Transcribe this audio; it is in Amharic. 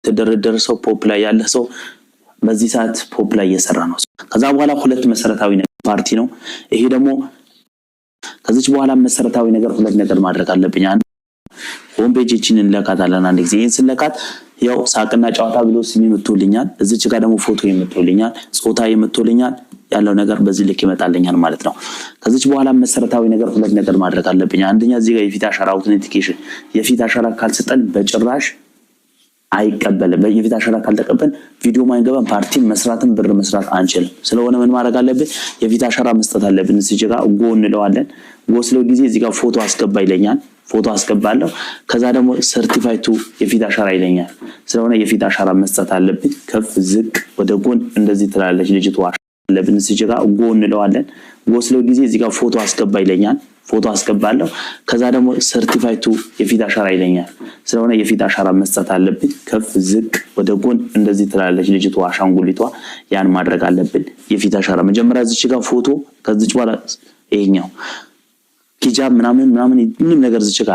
ተደረደረ ሰው ፖፕ ላይ ያለ ሰው በዚህ ሰዓት ፖፕ ላይ እየሰራ ነው። ከዛ በኋላ ሁለት መሰረታዊ ፓርቲ ነው ይሄ ደግሞ ከዚህ በኋላ መሰረታዊ ነገር ሁለት ነገር ማድረግ አለብኝ። አንድ ሆም ፔጅችን እንለካታለን። አንድ ጊዜ ይሄን ስለካት ያው ሳቅና ጨዋታ ብሎ ስም ይመጡልኛል። እዚች ጋር ደግሞ ፎቶ ይመጡልኛል፣ ጾታ ይመጡልኛል። ያለው ነገር በዚህ ልክ ይመጣልኛል ማለት ነው። ከዚህ በኋላ መሰረታዊ ነገር ሁለት ነገር ማድረግ አለብኝ። አንደኛ እዚህ ጋር የፊት አሻራ አውተንቲኬሽን የፊት አሻራ ካልሰጠን በጭራሽ አይቀበልም። የፊት አሻራ ካልተቀበል ቪዲዮ ማይገባን ፓርቲ መስራትን ብር መስራት አንችልም። ስለሆነ ምን ማድረግ አለብን? የፊት አሻራ መስጠት አለብን። እዚህ ጋር ጎ እንለዋለን። ጎ ስለው ጊዜ እዚህ ጋር ፎቶ አስገባ ይለኛል። ፎቶ አስገባለሁ። ከዛ ደግሞ ሰርቲፋይቱ የፊት አሻራ ይለኛል። ስለሆነ የፊት አሻራ መስጠት አለብን። ከፍ ዝቅ ወደ ጎን እንደዚህ ትላለች ልጅቷ አለብን። እዚህ ጋር ጎ እንለዋለን። ጎ ስለው ጊዜ እዚህ ጋር ፎቶ አስገባ ይለኛል። ፎቶ አስገባለሁ። ከዛ ደግሞ ሰርቲፋይቱ የፊት አሻራ ይለኛል። ስለሆነ የፊት አሻራ መስጠት አለብን። ከፍ ዝቅ ወደ ጎን እንደዚህ ትላለች ልጅቷ አሻንጉሊቷ። ያን ማድረግ አለብን። የፊት አሻራ መጀመሪያ እዚህ ጋር ፎቶ ከዚህ በኋላ ይሄኛው ሂጃብ ምናምን ምንም ነገር እዚህ ጋር